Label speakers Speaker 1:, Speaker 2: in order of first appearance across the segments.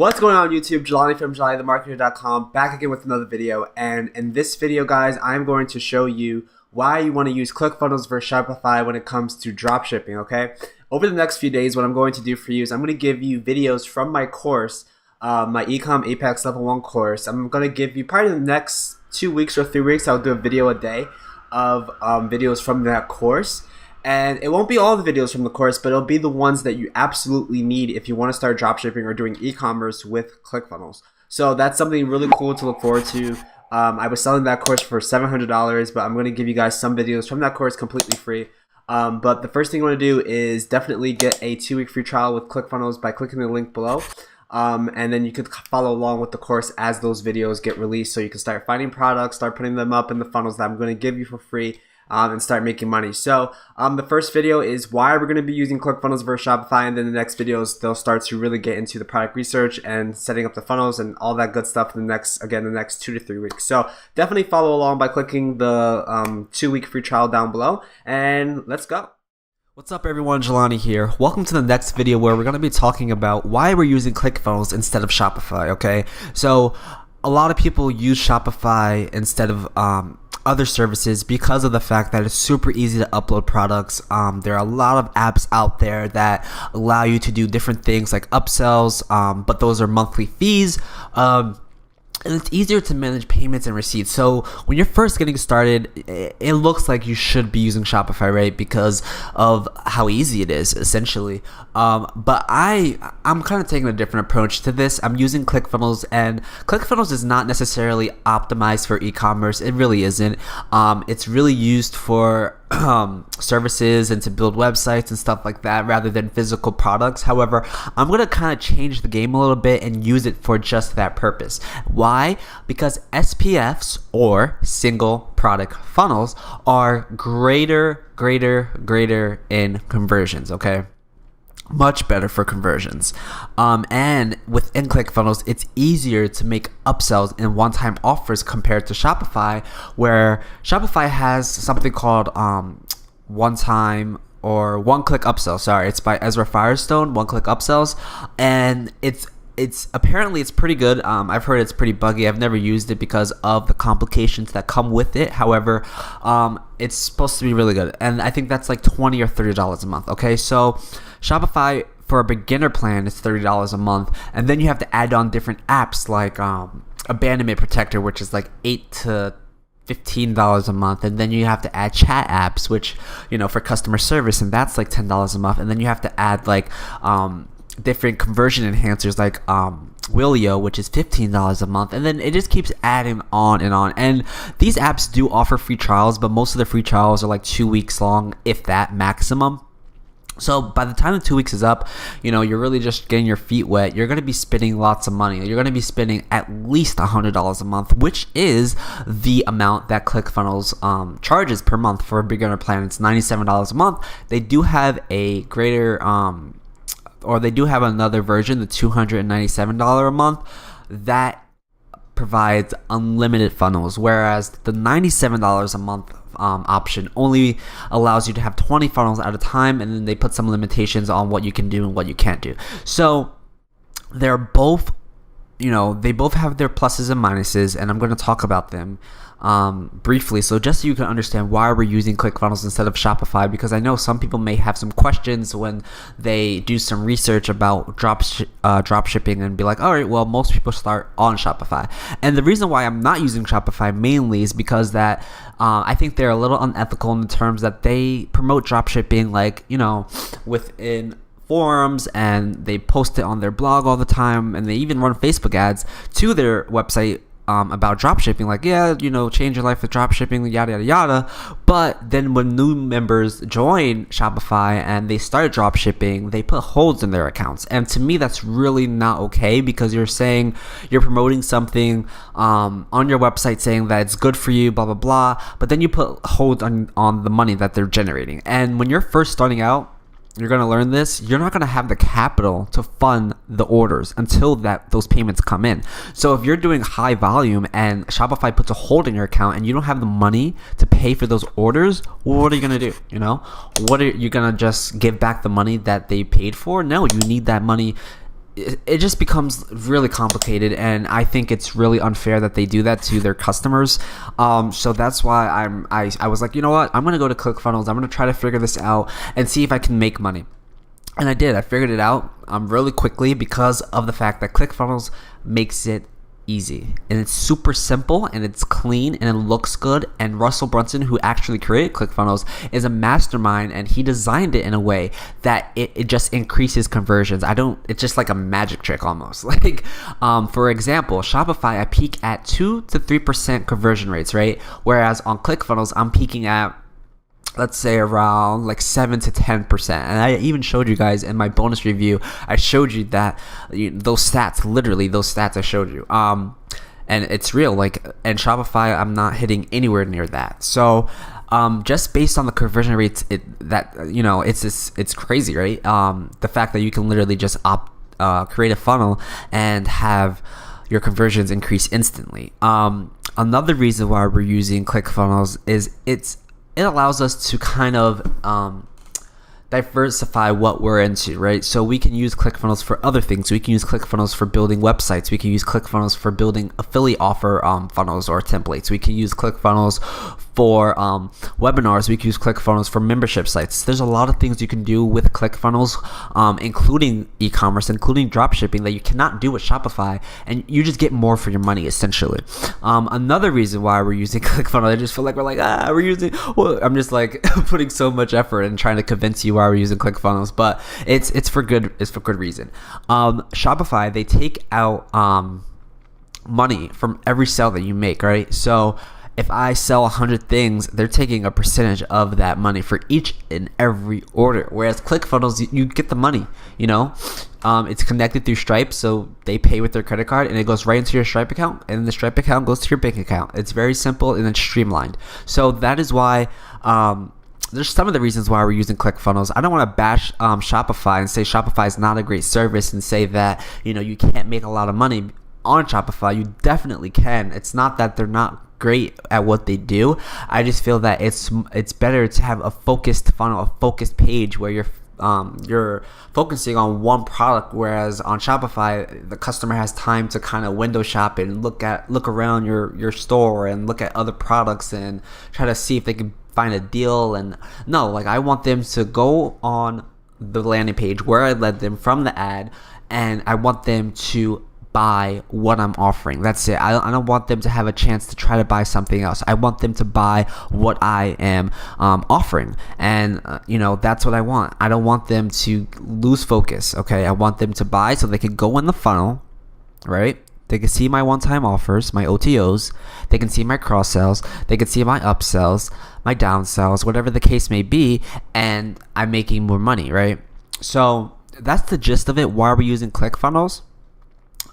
Speaker 1: What's going on YouTube? Jelani from JelaniTheMarketer.com back again with another video, and in this video guys I'm going to show you why you want to use ClickFunnels versus Shopify when it comes to dropshipping. Okay, over the next few days what I'm going to do for you is I'm going to give you videos from my course, my Ecom Apex Level 1 course. I'm going to give you probably the next 2 weeks or 3 weeks I'll do a video a day of videos from that course. And it won't be all the videos from the course, but it'll be the ones that you absolutely need if you want to start dropshipping or doing e-commerce with ClickFunnels. So that's something really cool to look forward to. I was selling that course for $700, but I'm going to give you guys some videos from that course completely free. But the first thing you want to do is definitely get a 2-week free trial with ClickFunnels by clicking the link below. And then you could follow along with the course as those videos get released, so you can start finding products, start putting them up in the funnels that I'm going to give you for free. And start making money. So the first video is why we're going to be using ClickFunnels versus Shopify, and then the next videos they'll start to really get into the product research and setting up the funnels and all that good stuff in the next 2 to 3 weeks. So definitely follow along by clicking the 2-week free trial down below, and let's go. What's up everyone, Jelani here. Welcome to the next video where we're going to be talking about why we're using ClickFunnels instead of Shopify. Okay, so a lot of people use Shopify instead of other services because of the fact that it's super easy to upload products. There are a lot of apps out there that allow you to do different things like upsells, but those are monthly fees. And it's easier to manage payments and receipts. So when you're first getting started, it looks like you should be using Shopify, right? Because of how easy it is, essentially. But I'm kind of taking a different approach to this. I'm using ClickFunnels, and ClickFunnels is not necessarily optimized for e-commerce. It really isn't. It's really used for services and to build websites and stuff like that rather than physical products. However, I'm going to kind of change the game a little bit and use it for just that purpose. Why? Because SPFs, or single product funnels, are greater in conversions, okay? Much better for conversions. And within ClickFunnels, it's easier to make upsells and one-time offers compared to Shopify, where Shopify has something called one-time or one-click upsell. Sorry, it's by Ezra Firestone, one-click upsells, and it's apparently it's pretty good. I've heard it's pretty buggy. I've never used it because of the complications that come with it. However, it's supposed to be really good, and I think that's like $20 or $30 a month. Okay, so Shopify for a beginner plan is $30 a month, and then you have to add on different apps like Abandonment Protector, which is like $8 to $15 a month, and then you have to add chat apps, which, you know, for customer service, and that's like $10 a month, and then you have to add like different conversion enhancers like Willio, which is $15 a month, and then it just keeps adding on and on. And these apps do offer free trials, but most of the free trials are like 2 weeks long, if that, maximum. So by the time the 2 weeks is up, you know, you're really just getting your feet wet. You're going to be spending lots of money. You're going to be spending at least $100 a month, which is the amount that ClickFunnels charges per month for a beginner plan. It's $97 a month. They do have a greater or they do have another version, the $297 a month, that provides unlimited funnels, whereas the $97 a month option only allows you to have 20 funnels at a time, and then they put some limitations on what you can do and what you can't do. So they're both, you know, they both have their pluses and minuses, and I'm going to talk about them briefly, so just so you can understand why we're using ClickFunnels instead of Shopify, because I know some people may have some questions when they do some research about dropshipping and be like, all right, well, most people start on Shopify. And the reason why I'm not using Shopify mainly is because that I think they're a little unethical in the terms that they promote dropshipping, like, you know, within forums, and they post it on their blog all the time, and they even run Facebook ads to their website about dropshipping, like, yeah, you know, change your life with dropshipping, yada yada yada. But then when new members join Shopify and they start dropshipping, they put holds in their accounts, and to me that's really not okay, because you're saying you're promoting something on your website saying that it's good for you, blah blah blah, but then you put hold on the money that they're generating. And when you're first starting out, you're going to learn this, you're not going to have the capital to fund the orders until those payments come in. So if you're doing high volume and Shopify puts a hold in your account and you don't have the money to pay for those orders, what are you going to do? You know, what are you going to just give back the money that they paid for? No, you need that money it just becomes really complicated, and I think it's really unfair that they do that to their customers. So that's why I was like, you know what, I'm gonna go to ClickFunnels. I'm gonna try to figure this out and see if I can make money. And I did. I figured it out really quickly because of the fact that ClickFunnels makes it easy, and it's super simple, and it's clean, and it looks good. And Russell Brunson, who actually created ClickFunnels, is a mastermind, and he designed it in a way that it just increases conversions. It's just like a magic trick almost. Like, for example, Shopify, I peak at 2 to 3% conversion rates, right? Whereas on ClickFunnels, I'm peaking at, let's say, around like 7 to 10%. And I even showed you guys in my bonus review, I showed you that those stats, literally those stats I showed you. And it's real. Like, and Shopify, I'm not hitting anywhere near that. So just based on the conversion rates, it's crazy, right? The fact that you can literally just create a funnel and have your conversions increase instantly. Another reason why we're using ClickFunnels is it allows us to kind of diversify what we're into, right? So we can use ClickFunnels for other things. We can use ClickFunnels for building websites. We can use ClickFunnels for building affiliate offer funnels or templates. We can use ClickFunnels for webinars. We can use ClickFunnels for membership sites. There's a lot of things you can do with ClickFunnels, including e-commerce, including dropshipping, that you cannot do with Shopify, and you just get more for your money, essentially. Another reason why we're using ClickFunnels, I just feel like I'm just like putting so much effort and trying to convince you why we're using ClickFunnels, but it's for good reason. Shopify, they take out money from every sale that you make, right? So if I sell 100 things, they're taking a percentage of that money for each and every order. Whereas ClickFunnels, you get the money, it's connected through Stripe, so they pay with their credit card, and it goes right into your Stripe account, and the Stripe account goes to your bank account. It's very simple and it's streamlined. So that is why there's some of the reasons why we're using ClickFunnels. I don't want to bash Shopify and say Shopify is not a great service and say that you can't make a lot of money on Shopify. You definitely can. It's not that they're not great at what they do. I just feel that it's better to have a focused funnel, a focused page where you're focusing on one product, whereas on Shopify the customer has time to kind of window shop and look around your store and look at other products and try to see if they can find a deal. And no, like, I want them to go on the landing page where I led them from the ad, and I want them to buy what I'm offering. That's it. I don't want them to have a chance to try to buy something else. I want them to buy what I am offering, and that's what I want. I don't want them to lose focus. Okay, I want them to buy so they can go in the funnel, right? They can see my one-time offers, my OTOs. They can see my cross-sells. They can see my upsells, my downsells, whatever the case may be, and I'm making more money, right? So that's the gist of it. Why are we using ClickFunnels?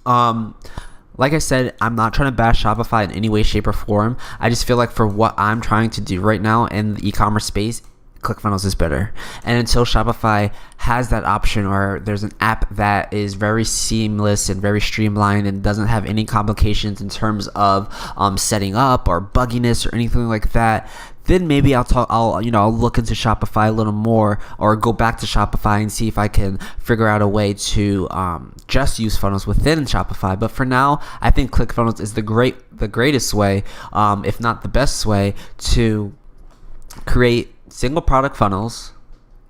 Speaker 1: Like I said, I'm not trying to bash Shopify in any way, shape, or form. I just feel like for what I'm trying to do right now in the e-commerce space, ClickFunnels is better. And until Shopify has that option, or there's an app that is very seamless and very streamlined and doesn't have any complications in terms of setting up or bugginess or anything like that, then maybe I'll look into Shopify a little more, or go back to Shopify and see if I can figure out a way to just use funnels within Shopify. But for now, I think ClickFunnels is the greatest way, if not the best way, to create single product funnels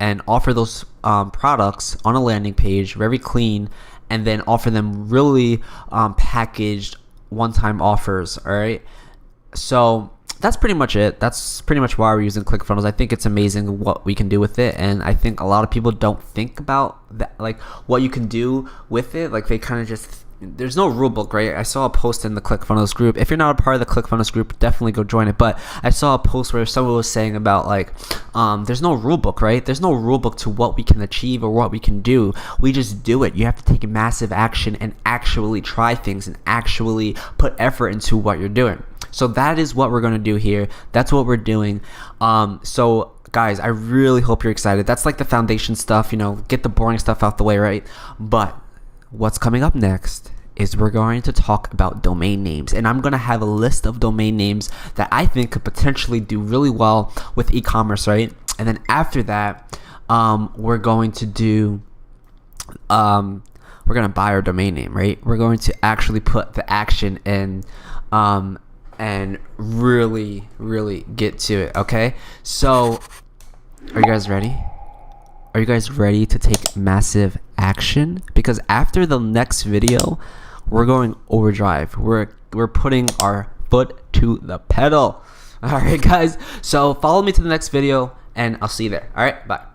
Speaker 1: and offer those products on a landing page, very clean, and then offer them really packaged one-time offers. All right, so that's pretty much it. That's pretty much why we're using ClickFunnels. I think it's amazing what we can do with it, and I think a lot of people don't think about that, like what you can do with it. Like, they kind of just, there's no rule book, right? I saw a post in the ClickFunnels group. If you're not a part of the ClickFunnels group, definitely go join it. But I saw a post where someone was saying about there's no rule book, right? There's no rule book to what we can achieve or what we can do. We just do it. You have to take massive action and actually try things and actually put effort into what you're doing. So that is what we're going to do here. That's what we're doing. So guys, I really hope you're excited. That's like the foundation stuff, get the boring stuff out the way, right? But what's coming up next is we're going to talk about domain names, and I'm going to have a list of domain names that I think could potentially do really well with e-commerce, right? And then after that, we're going to do we're gonna buy our domain name, right? We're going to actually put the action in, and really get to it. Okay, so are you guys ready? Are you guys ready to take massive action? Because after the next video, we're going overdrive. We're putting our foot to the pedal. All right, guys. So follow me to the next video, and I'll see you there. All right, bye.